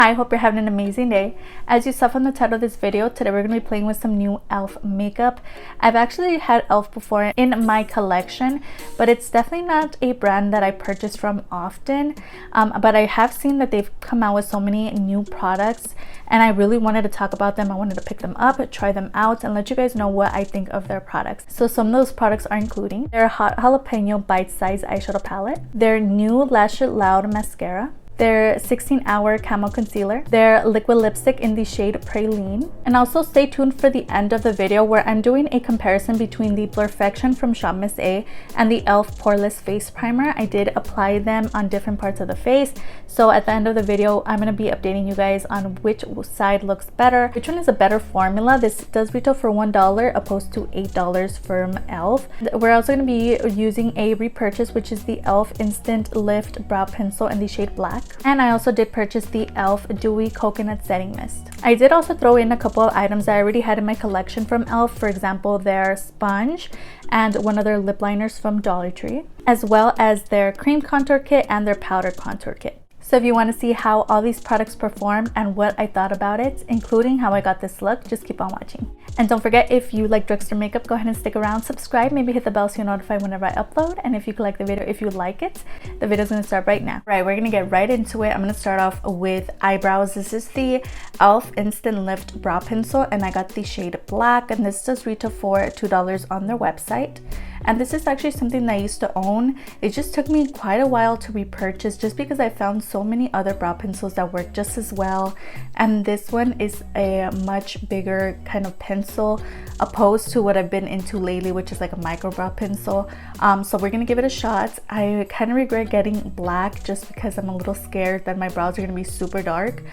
I hope you're having an amazing day. As you saw from the title of this video, today we're going to be playing with some new e.l.f. makeup. I've actually had e.l.f. before in my collection, but it's definitely not a brand that I purchase from often. But I have seen that they've come out with so many new products, and I really wanted to talk about them. I wanted to pick them up, try them out, and let you guys know what I think of their products. So some of those products are including their Hot Jalapeno Bite-Size Eyeshadow Palette, their new Lash It Loud Mascara, their 16-hour Camo Concealer, their liquid lipstick in the shade Praline. And also stay tuned for the end of the video where I'm doing a comparison between the Blurfection from Shop Miss A and the e.l.f. Poreless Face Primer. I did apply them on different parts of the face, so at the end of the video I'm going to be updating you guys on which side looks better, which one is a better formula. This does retail for $1 opposed to $8 from e.l.f. We're also going to be using a repurchase, which is the e.l.f. Instant Lift Brow Pencil in the shade Black. And I also did purchase the e.l.f. Dewy Coconut Setting Mist. I did also throw in a couple of items that I already had in my collection from e.l.f. For example, their sponge and one of their lip liners from Dollar Tree, as well as their cream contour kit and their powder contour kit. So if you want to see how all these products perform and what I thought about it, including how I got this look, just keep on watching. And don't forget, if you like drugstore makeup, go ahead and stick around, subscribe, maybe hit the bell so you're notified whenever I upload. And if you like the video, if you like it, the video's going to start right now. Right, we're going to get right into it. I'm going to start off with eyebrows. This is the e.l.f. Instant Lift Brow Pencil, and I got the shade Black, and this does retail for $2 on their website. And this is actually something that I used to own. It just took me quite a while to repurchase just because I found so many other brow pencils that work just as well. And this one is a much bigger kind of pencil opposed to what I've been into lately, which is like a micro brow pencil. So we're gonna give it a shot. I kind of regret getting Black just because I'm a little scared that my brows are gonna be super dark.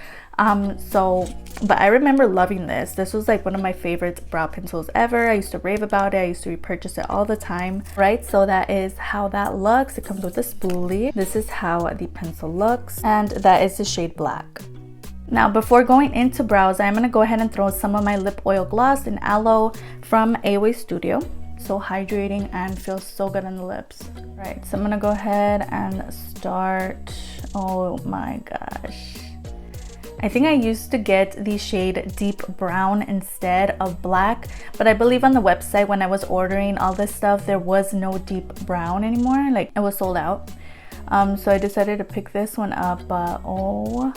But I remember loving this. This was like one of my favorite brow pencils ever. I used to rave about it. I used to repurchase it all the time. Right, so that is how that looks. It comes with a spoolie. This is how the pencil looks, and that is the shade Black. Now, before going into brows, I'm gonna go ahead and throw some of my lip oil gloss in Aloe from Away Studio. So hydrating and feels so good on the lips. Right, so I'm gonna go ahead and start. Oh my gosh. I think I used to get the shade Deep Brown instead of Black, but I believe on the website when I was ordering all this stuff, there was no Deep Brown anymore. Like, it was sold out. So I decided to pick this one up, but oh,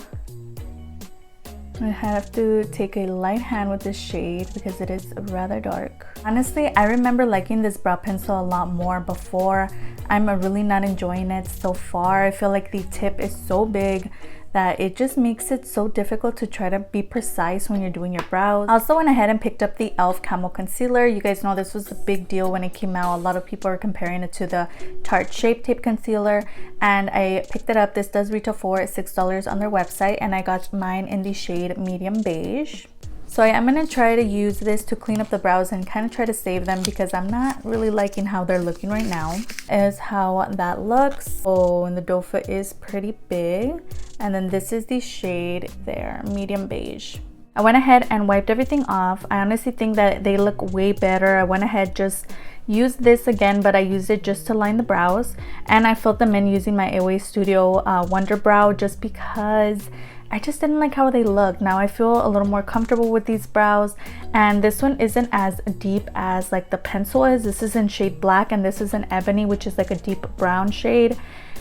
I have to take a light hand with this shade because it is rather dark. Honestly, I remember liking this brow pencil a lot more before. I'm really not enjoying it so far. I feel like the tip is so big that it just makes it so difficult to try to be precise when you're doing your brows. I also went ahead and picked up the e.l.f. Camo Concealer. You guys know this was a big deal when it came out. A lot of people are comparing it to the Tarte Shape Tape Concealer, and I picked it up. This does retail for $6 on their website, and I got mine in the shade Medium Beige. So I am going to try to use this to clean up the brows and kind of try to save them because I'm not really liking how they're looking right now. Is how that looks. Oh, and the doe foot is pretty big. And then this is the shade there, Medium Beige. I went ahead and wiped everything off. I honestly think that they look way better. I went ahead, just used this again, but I used it just to line the brows. And I filled them in using my Away Studio Wonder Brow just because I just didn't like how they look. Now I feel a little more comfortable with these brows, and this one isn't as deep as like the pencil is. This is in shade Black, and this is in Ebony, which is like a deep brown shade.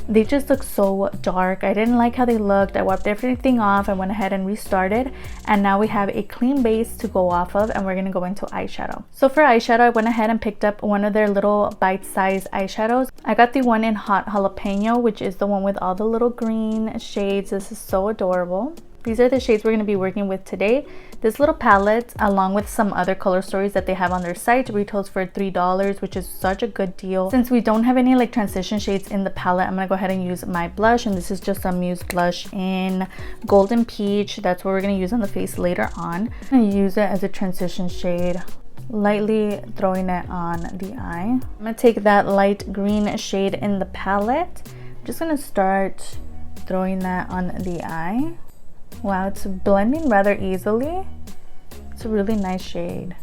They just look so dark. I didn't like how they looked. I wiped everything off. I went ahead and restarted, and now we have a clean base to go off of, and we're gonna go into eyeshadow. So for eyeshadow, I went ahead and picked up one of their little bite-sized eyeshadows. I got the one in Hot Jalapeno, which is the one with all the little green shades. This is so adorable. These are the shades we're going to be working with today. This little palette, along with some other color stories that they have on their site, retails for $3, which is such a good deal. Since we don't have any like transition shades in the palette, I'm going to go ahead and use my blush, and this is just a Muse blush in Golden Peach. That's what we're going to use on the face later on. I'm going to use it as a transition shade, lightly throwing it on the eye. I'm going to take that light green shade in the palette. I'm just going to start throwing that on the eye. Wow, it's blending rather easily. It's a really nice shade.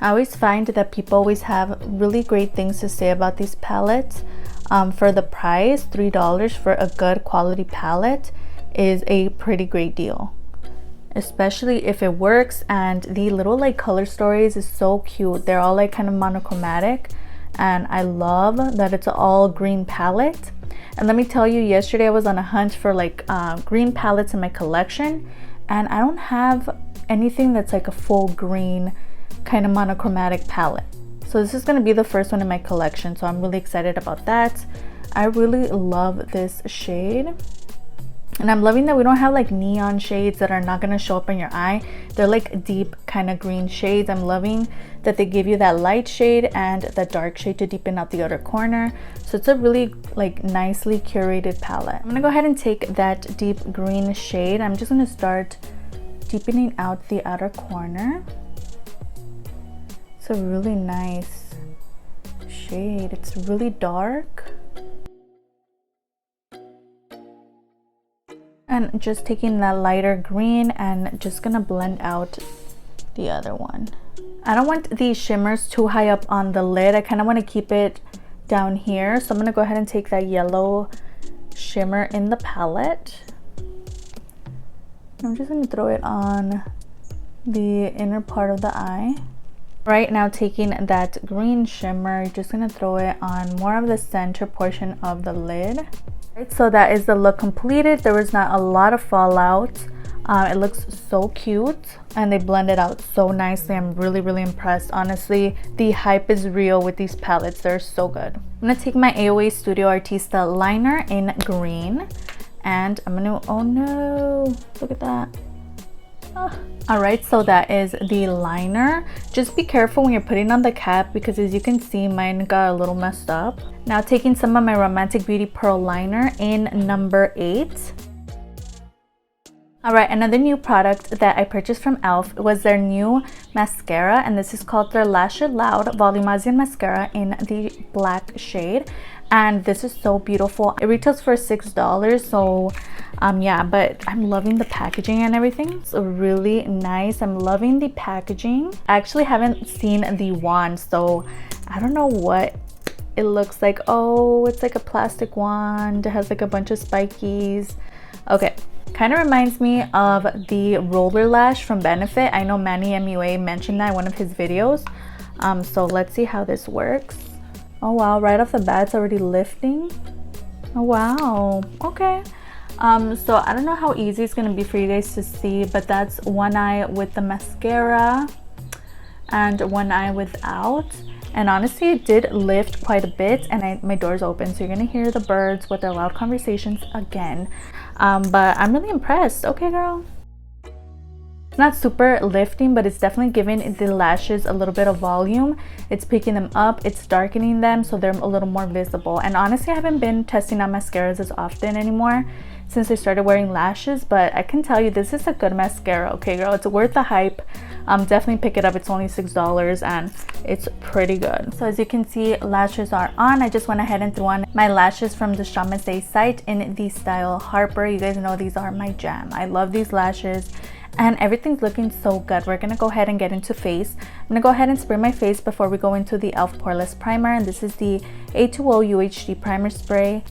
I always find that people always have really great things to say about these palettes. For the price, $3 for a good quality palette is a pretty great deal, especially if it works. And the little like color stories is so cute. They're all like kind of monochromatic, and I love that it's an all green palette. And let me tell you, yesterday I was on a hunt for like green palettes in my collection, and I don't have anything that's like a full green kind of monochromatic palette. So this is going to be the first one in my collection, so I'm really excited about that. I really love this shade, and I'm loving that we don't have like neon shades that are not going to show up in your eye. They're like deep kind of green shades. I'm loving that they give you that light shade and the dark shade to deepen out the outer corner. So it's a really like nicely curated palette. I'm going to go ahead and take that deep green shade. I'm just going to start deepening out the outer corner. It's a really nice shade. It's really dark. And just taking that lighter green and just gonna blend out the other one. I don't want these shimmers too high up on the lid. I kind of want to keep it down here. So I'm gonna go ahead and take that yellow shimmer in the palette. I'm just gonna throw it on the inner part of the eye. Right now, taking that green shimmer, just gonna throw it on more of the center portion of the lid. Right, so that is the look completed. There was not a lot of fallout. It looks so cute, and they blend it out so nicely. I'm really impressed. Honestly, the hype is real with these palettes. They're so good. I'm gonna take my AOA Studio Artista liner in green, and I'm gonna, oh no, look at that. All right, so that is the liner. Just be careful when you're putting on the cap, because as you can see, mine got a little messed up. Now taking some of my Romantic Beauty Pearl liner in number 8. All right, another new product that I purchased from e.l.f. was their new mascara, and this is called their Lash It Loud Volumizing Mascara in the black shade. And this is so beautiful. It retails for $6, so yeah, but I'm loving the packaging and everything. It's really nice. I'm loving the packaging. I actually haven't seen the wand, so I don't know what it looks like. Oh, it's like a plastic wand. It has like a bunch of spikies. Okay, kind of reminds me of the roller lash from Benefit. I know Manny MUA mentioned that in one of his videos. So let's see how this works. Oh wow, right off the bat it's already lifting. Oh wow, okay. So I don't know how easy it's gonna be for you guys to see, but that's one eye with the mascara and one eye without. And honestly, it did lift quite a bit, and my door's open, so you're gonna hear the birds with their loud conversations again. But I'm really impressed. Okay, girl. It's not super lifting, but it's definitely giving the lashes a little bit of volume. It's picking them up, it's darkening them, so they're a little more visible. And honestly, I haven't been testing out mascaras as often anymore since I started wearing lashes, but I can tell you this is a good mascara. Okay, girl, it's worth the hype. Definitely pick it up. It's only $6 and it's pretty good. So as you can see, lashes are on. I just went ahead and threw on my lashes from the Chamase site in the style Harper. You guys know these are my jam. I love these lashes, and everything's looking so good. We're gonna go ahead and get into face. I'm gonna go ahead and spray my face before we go into the e.l.f. Poreless Primer, and this is the A2O UHD Primer Spray.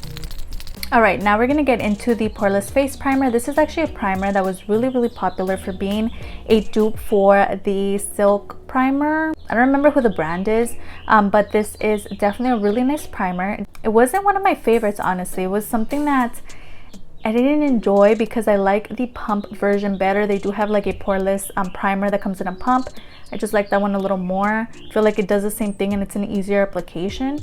All right, now we're gonna get into the Poreless Face Primer. This is actually a primer that was really popular for being a dupe for the Silk Primer. I don't remember who the brand is, but this is definitely a really nice primer. It wasn't one of my favorites, honestly. It was something that I didn't enjoy because I like the pump version better. They do have like a poreless primer that comes in a pump. I just like that one a little more. I feel like it does the same thing and it's an easier application.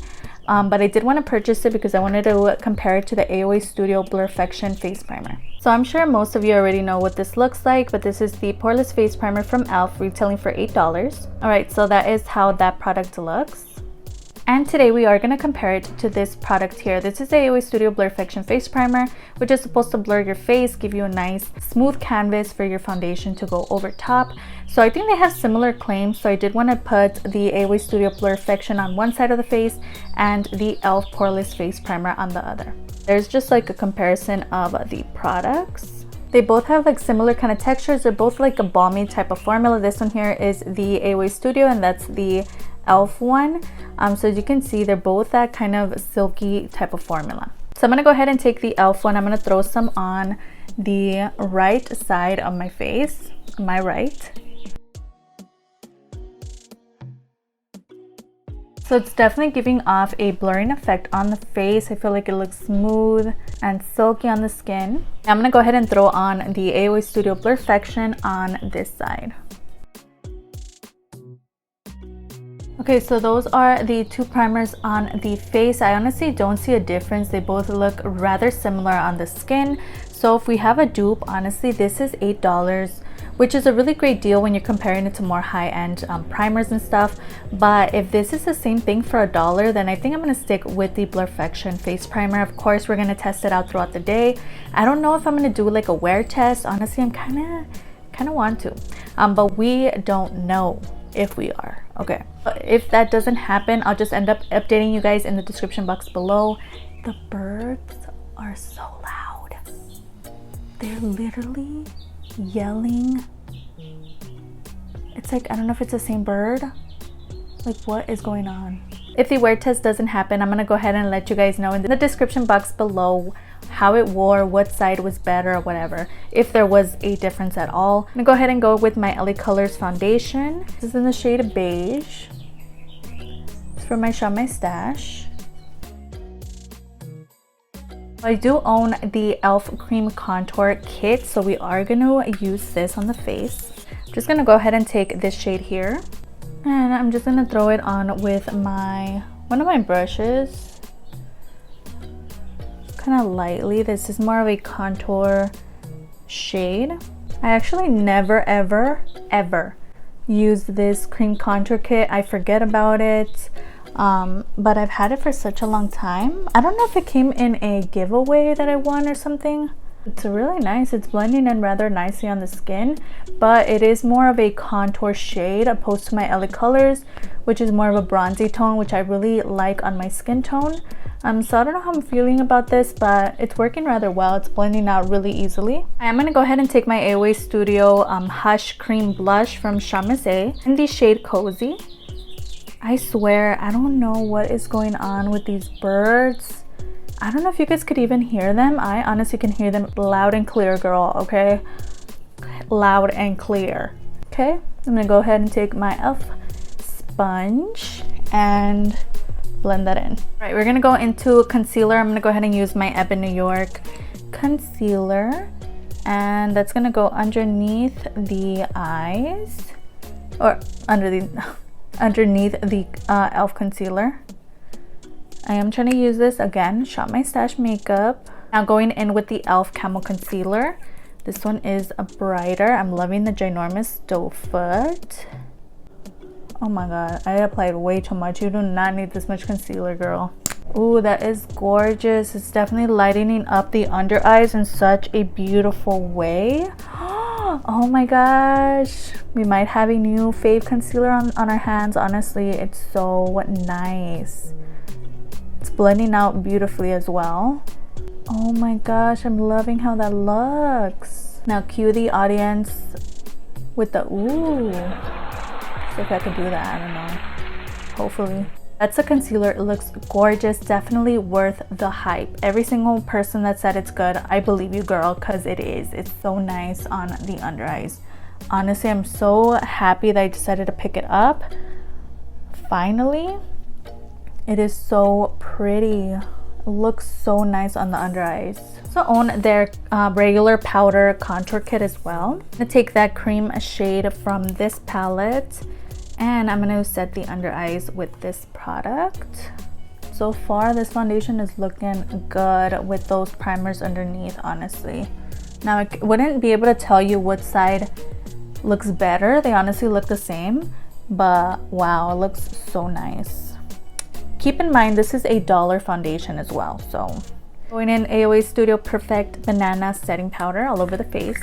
But I did want to purchase it because I wanted to compare it to the AOA Studio Blurfection Face Primer. So I'm sure most of you already know what this looks like, but this is the Poreless Face Primer from e.l.f. retailing for $8. Alright, so that is how that product looks. And today we are going to compare it to this product here. This is the AOA Studio Blurfection Face Primer, which is supposed to blur your face, give you a nice smooth canvas for your foundation to go over top. So I think they have similar claims, so I did want to put the AOA Studio Blurfection on one side of the face and the e.l.f. Poreless Face Primer on the other. There's just like a comparison of the products. They both have like similar kind of textures. They're both like a balmy type of formula. This one here is the AOA Studio and that's the ELF one. So as you can see, they're both that kind of silky type of formula. So I'm gonna go ahead and take the ELF one. I'm gonna throw some on the right side of my face, my right. So it's definitely giving off a blurring effect on the face. I feel like it looks smooth and silky on the skin. I'm gonna go ahead and throw on the AOA Studio Blurfection on this side. Okay, so those are the two primers on the face. I honestly don't see a difference. They both look rather similar on the skin. So if we have a dupe, honestly, this is $8, which is a really great deal when you're comparing it to more high-end primers and stuff. But if this is the same thing for $1, then I think I'm gonna stick with the Blurfection face primer. Of course, we're gonna test it out throughout the day. I don't know if I'm gonna do like a wear test. Honestly, I'm kind of want to, but we don't know if we are. Okay, but if that doesn't happen, I'll just end up updating you guys in the description box below. The birds are so loud. They're literally yelling. It's like, I don't know if it's the same bird. Like, what is going on? If the wear test doesn't happen, I'm gonna go ahead and let you guys know in the description box below how it wore, what side was better or whatever, if there was a difference at all. I'm gonna go ahead and go with my LA Colors foundation. This is in the shade beige. It's from my Shop My Stash. I do own the ELF Cream Contour Kit, so we are gonna use this on the face. I'm just gonna go ahead and take this shade here, and I'm just gonna throw it on with one of my brushes. Kind of lightly. This is more of a contour shade. I actually never ever use this cream contour kit. I forget about it, but I've had it for such a long time. I don't know if it came in a giveaway that I won or something. It's really nice. It's blending in rather nicely on the skin, but it is more of a contour shade opposed to my LA Colors, which is more of a bronzy tone, which I really like on my skin tone. So I don't know how I'm feeling about this, but it's working rather well. It's blending out really easily. I'm gonna go ahead and take my AOA Studio Hush Cream Blush from Chamazé in the shade Cozy. I swear, I don't know what is going on with these birds. I don't know if you guys could even hear them. I honestly can hear them loud and clear, girl, okay? Loud and clear, okay? I'm gonna go ahead and take my ELF sponge and blend that in. All right, we're gonna go into concealer. I'm gonna go ahead and use my EBIN New York concealer, and that's gonna go underneath the eyes, or underneath the ELF concealer. I am trying to use this again, Shop My Stash makeup. Now going in with the ELF Camo Concealer. This one is a brighter. I'm loving the ginormous doe foot. Oh my god, I applied way too much. You do not need this much concealer, girl. Ooh, that is gorgeous. It's definitely lightening up the under eyes in such a beautiful way. Oh my gosh, we might have a new fave concealer on our hands. Honestly, it's so nice. It's blending out beautifully as well. Oh my gosh, I'm loving how that looks. Now cue the audience with the ooh. See if I can do that, I don't know. Hopefully. That's a concealer. It looks gorgeous. Definitely worth the hype. Every single person that said it's good, I believe you, girl, because it is. It's so nice on the under eyes. Honestly, I'm so happy that I decided to pick it up. Finally. It is so pretty. It looks so nice on the under eyes. So own their regular powder contour kit as well. I'm gonna take that cream shade from this palette, and I'm gonna set the under eyes with this product. So far, this foundation is looking good with those primers underneath, honestly. Now, I wouldn't be able to tell you what side looks better. They honestly look the same, but wow, it looks so nice. Keep in mind, this is $1 foundation as well. So going in AOA Studio Perfect Banana Setting Powder all over the face.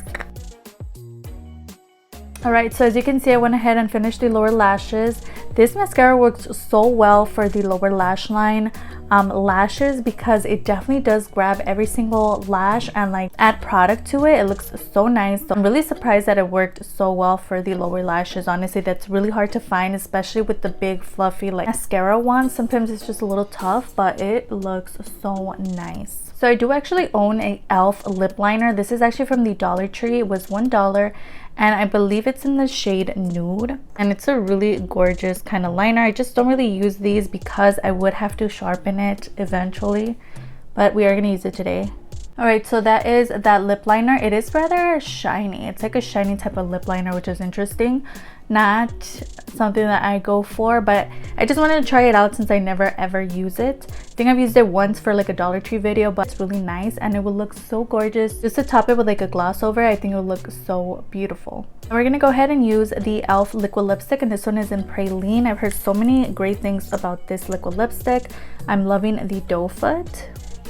All right, so as you can see, I went ahead and finished the lower lashes. This mascara works so well for the lower lash line. lashes, because it definitely does grab every single lash and like add product to it. It looks so nice. So I'm really surprised that it worked so well for the lower lashes. Honestly, that's really hard to find, especially with the big fluffy like mascara ones. Sometimes it's just a little tough, but it looks so nice. So I do actually own a e.l.f. lip liner. This is actually from the Dollar Tree. It was $1 and I believe it's in the shade Nude, and it's a really gorgeous kind of liner. I just don't really use these because I would have to sharpen it eventually, but we are going to use it today. Alright, so that is that lip liner. It is rather shiny. It's like a shiny type of lip liner, which is interesting. Not something that I go for, but I just wanted to try it out since I never ever use it. I think I've used it once for like a Dollar Tree video, but it's really nice and it will look so gorgeous. Just to top it with like a gloss over, I think it will look so beautiful. We're gonna go ahead and use the e.l.f. liquid lipstick, and this one is in Praline. I've heard so many great things about this liquid lipstick. I'm loving the doe foot.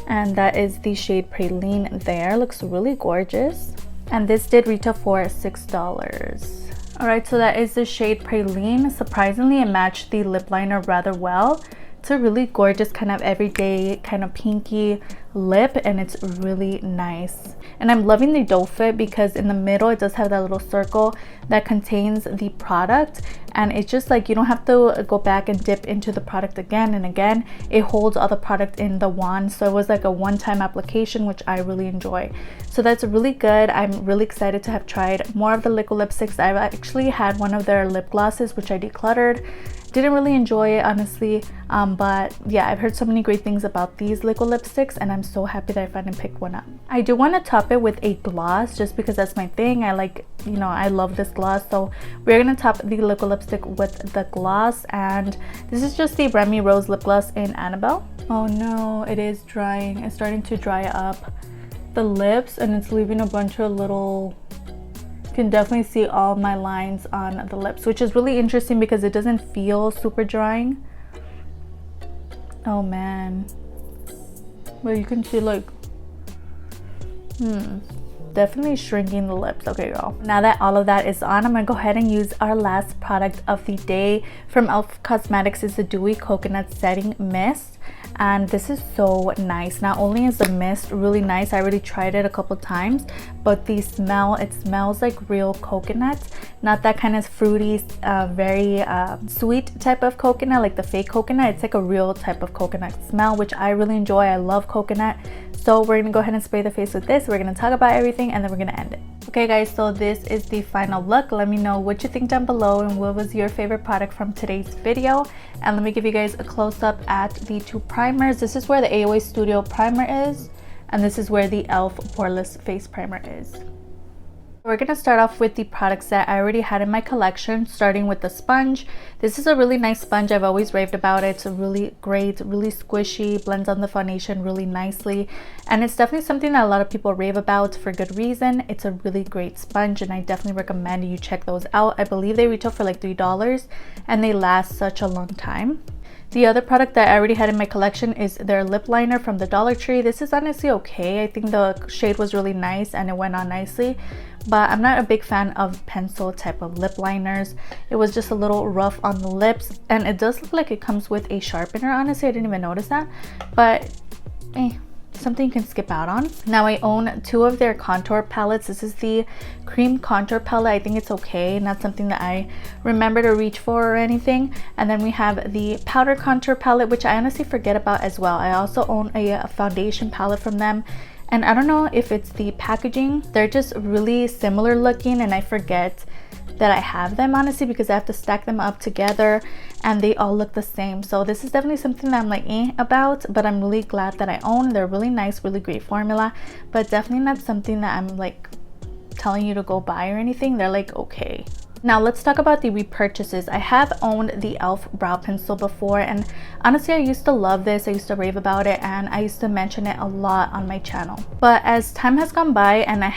And that is the shade Praline there. Looks really gorgeous. And this did retail for $6. Alright, so that is the shade Praline. Surprisingly, it matched the lip liner rather well. It's a really gorgeous kind of everyday kind of pinky lip, and it's really nice. And I'm loving the doe fit because in the middle it does have that little circle that contains the product, and it's just like you don't have to go back and dip into the product again and again. It holds all the product in the wand, so it was like a one-time application, which I really enjoy. So that's really good. I'm really excited to have tried more of the liquid lipsticks. I've actually had one of their lip glosses, which I decluttered. Didn't really enjoy it, honestly, but yeah, I've heard so many great things about these liquid lipsticks, and I'm so happy that I finally picked one up. I do want to top it with a gloss just because that's my thing. I like, you know, I love this gloss, so we're gonna top the liquid lipstick with the gloss, and this is just the Remy Rose lip gloss in Annabelle. Oh no, it is drying. It's starting to dry up the lips, and it's leaving a bunch of little, can definitely see all my lines on the lips, which is really interesting because it doesn't feel super drying. Oh man, but you can see like definitely shrinking the lips. Okay girl, now that all of that is on, I'm gonna go ahead and use our last product of the day from e.l.f. Cosmetics. Is the Dewy Coconut Setting Mist, and this is so nice. Not only is the mist really nice, I already tried it a couple times, but the smell, it smells like real coconut, not that kind of fruity very sweet type of coconut like the fake coconut. It's like a real type of coconut smell, which I really enjoy. I love coconut. So we're gonna go ahead and spray the face with this. We're gonna talk about everything and then we're gonna end it. Okay guys, so this is the final look. Let me know what you think down below and what was your favorite product from today's video. And let me give you guys a close-up at the two primers. This is where the AOA Studio primer is, and this is where the e.l.f. Poreless face primer is. We're going to start off with the products that I already had in my collection, starting with the sponge. This is a really nice sponge. I've always raved about it. It's a really great, really squishy, blends on the foundation really nicely, and it's definitely something that a lot of people rave about for good reason. It's a really great sponge, and I definitely recommend you check those out. I believe they retail for like $3 and they last such a long time. The other product that I already had in my collection is their lip liner from the Dollar Tree. This is honestly okay. I think the shade was really nice and it went on nicely, but I'm not a big fan of pencil type of lip liners. It was just a little rough on the lips, and it does look like it comes with a sharpener. Honestly, I didn't even notice that, but something you can skip out on. Now I own two of their contour palettes. This is the cream contour palette. I think it's okay, not something that I remember to reach for or anything. And then we have the powder contour palette, which I honestly forget about as well. I also own a foundation palette from them, and I don't know if it's the packaging. They're just really similar looking, and I forget that I have them, honestly, because I have to stack them up together and they all look the same. So this is definitely something that I'm like about, but I'm really glad that I own. They're really nice, really great formula, but definitely not something that I'm like telling you to go buy or anything. They're like okay. Now let's talk about the repurchases. I have owned the e.l.f. brow pencil before, and honestly I used to love this. I used to rave about it, and I used to mention it a lot on my channel. But as time has gone by and I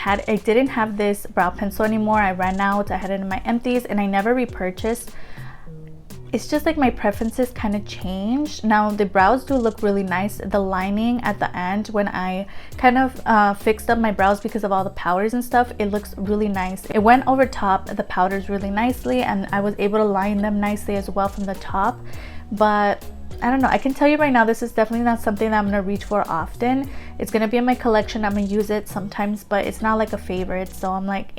didn't have this brow pencil anymore, I ran out, I had it in my empties, and I never repurchased. It's just like my preferences kind of changed. Now the brows do look really nice. The lining at the end, when I kind of fixed up my brows because of all the powders and stuff, it looks really nice. It went over top the powders really nicely, and I was able to line them nicely as well from the top. But I don't know, I can tell you right now, this is definitely not something that I'm gonna reach for often. It's gonna be in my collection, I'm gonna use it sometimes, but it's not like a favorite. So I'm like,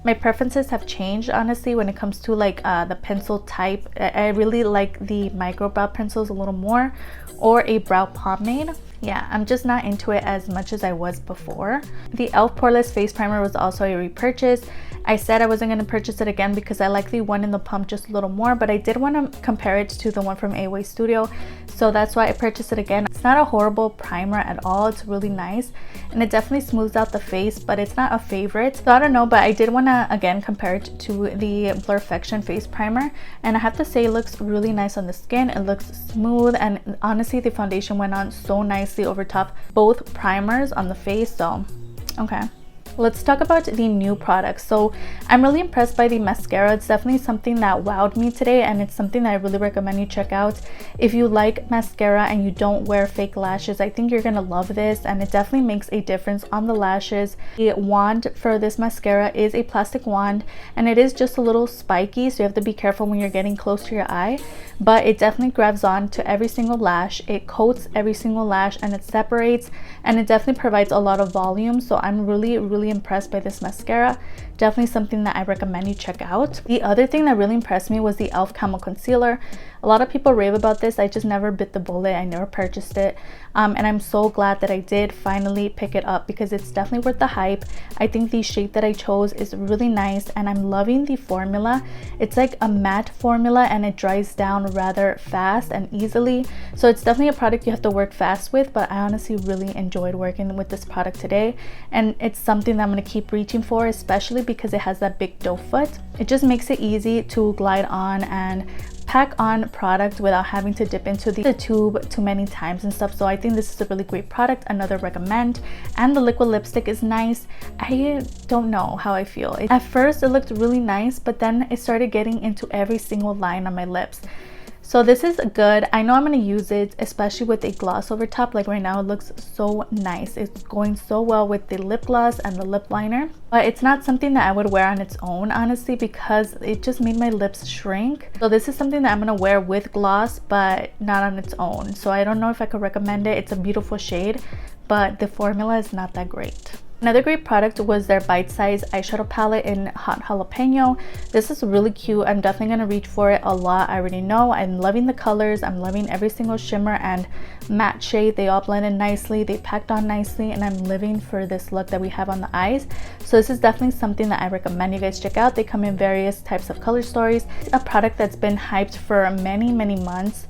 my preferences have changed honestly when it comes to like the pencil type. I really like the micro brow pencils a little more, or a brow pomade. Yeah, I'm just not into it as much as I was before. The e.l.f. Poreless Face Primer was also a repurchase. I said I wasn't going to purchase it again because I like the one in the pump just a little more, but I did want to compare it to the one from Away Studio, so that's why I purchased it again. It's not a horrible primer at all. It's really nice and it definitely smooths out the face, but it's not a favorite. So I don't know, but I did want to again compare it to the Blurfection face primer, and I have to say it looks really nice on the skin. It looks smooth, and honestly the foundation went on so nicely over top both primers on the face. So okay, let's talk about the new products. So I'm really impressed by the mascara. It's definitely something that wowed me today, and it's something that I really recommend you check out. If you like mascara and you don't wear fake lashes, I think you're gonna love this, and it definitely makes a difference on the lashes. The wand for this mascara is a plastic wand, and it is just a little spiky, so you have to be careful when you're getting close to your eye, but it definitely grabs on to every single lash. It coats every single lash and it separates, and it definitely provides a lot of volume. So I'm really impressed by this mascara. Definitely something that I recommend you check out. The other thing that really impressed me was the e.l.f. Camo Concealer. A lot of people rave about this. I just never bit the bullet. I never purchased it, and I'm so glad that I did finally pick it up because it's definitely worth the hype. I think the shade that I chose is really nice, and I'm loving the formula. It's like a matte formula and it dries down rather fast and easily, so it's definitely a product you have to work fast with, but I honestly really enjoyed working with this product today, and it's something that I'm going to keep reaching for, especially because it has that big doe foot. It just makes it easy to glide on and pack on product without having to dip into the tube too many times and stuff. So I think this is a really great product, another recommend. And the liquid lipstick is nice. I don't know how I feel. At first it looked really nice, but then it started getting into every single line on my lips. So this is good. I know I'm going to use it, especially with a gloss over top. Like right now it looks so nice. It's going so well with the lip gloss and the lip liner. But it's not something that I would wear on its own, honestly, because it just made my lips shrink. So this is something that I'm going to wear with gloss, but not on its own. So I don't know if I could recommend it. It's a beautiful shade, but the formula is not that great. Another great product was their bite-size eyeshadow palette in Hot Jalapeno. This is really cute. I'm definitely going to reach for it a lot. I already know. I'm loving the colors. I'm loving every single shimmer and matte shade. They all blended nicely. They packed on nicely, and I'm living for this look that we have on the eyes. So this is definitely something that I recommend you guys check out. They come in various types of color stories. It's a product that's been hyped for many months.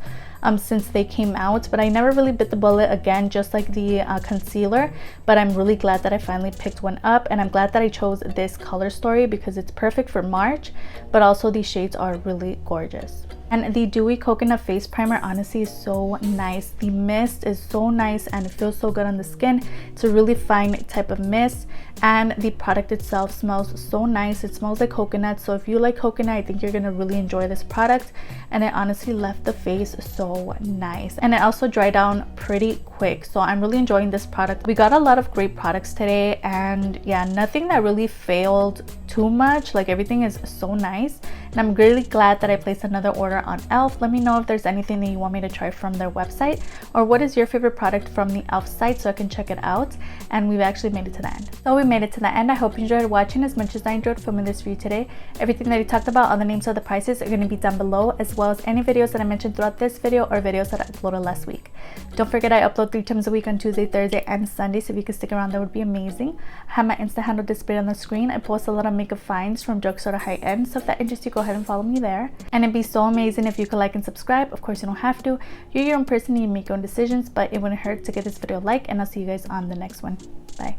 Since they came out, but I never really bit the bullet again, just like the concealer. But I'm really glad that I finally picked one up, and I'm glad that I chose this color story because it's perfect for March, but also these shades are really gorgeous. And the Dewy Coconut Face Primer honestly is so nice. The mist is so nice and it feels so good on the skin. It's a really fine type of mist, and the product itself smells so nice. It smells like coconut, so if you like coconut, I think you're gonna really enjoy this product. And it honestly left the face so nice, and it also dried down pretty quick. So I'm really enjoying this product. We got a lot of great products today, and yeah, nothing that really failed too much. Like everything is so nice, and I'm really glad that I placed another order on e.l.f. Let me know if there's anything that you want me to try from their website, or what is your favorite product from the e.l.f. site so I can check it out. And we've actually made it to the end. So we made it to the end. I hope you enjoyed watching as much as I enjoyed filming this for you today. Everything that we talked about, all the names of the prices are going to be down below, as well as any videos that I mentioned throughout this video or videos that I uploaded last week. Don't forget I upload 3 times a week on Tuesday, Thursday, and Sunday, so if you could stick around, that would be amazing. I have my Insta handle displayed on the screen. I post a lot of makeup finds from drugstore to high-end, so if that interests you, go ahead and follow me there. And it'd be so amazing if you could like and subscribe. Of course, you don't have to. You're your own person and you make your own decisions, but it wouldn't hurt to give this video a like, and I'll see you guys on the next one. Bye.